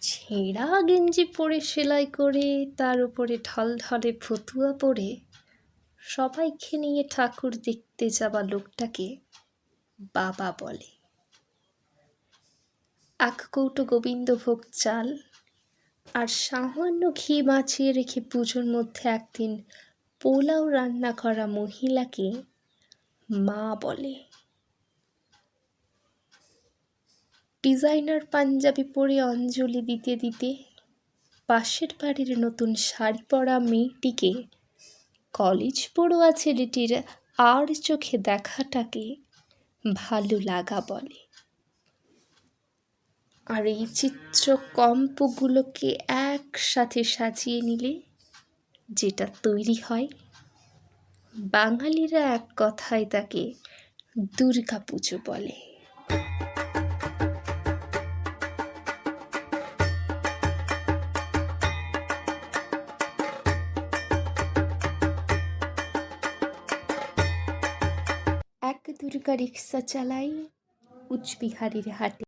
ছেঁড়া গেঞ্জি পরে সেলাই করে তার উপরে ঢলঢলে ফতুয়া পরে সবাইকে নিয়ে ঠাকুর দেখতে যাওয়া লোকটাকে বাবা বলে। এক কৌটো গোবিন্দভোগ চাল আর সামান্য ঘি বাঁচিয়ে রেখে পুজোর মধ্যে একদিন পোলাও রান্না করা মহিলাকে মা বলে। ডিজাইনার পাঞ্জাবি পরে অঞ্জলি দিতে দিতে পাশের বাড়ির নতুন শাড়ি পরা মেয়েটিকে কলেজ পড়ুয়া ছেলেটির আর চোখে দেখাটাকে ভালো লাগা বলে। আর এই চিত্রকম্পগুলোকে একসাথে সাজিয়ে নিলে যেটা তৈরি হয়, বাঙালিরা এক কথায় তাকে দুর্গা পুজো বলে। এক দুর্গা রিক্সা চালাই কুচবিহারের হাটে।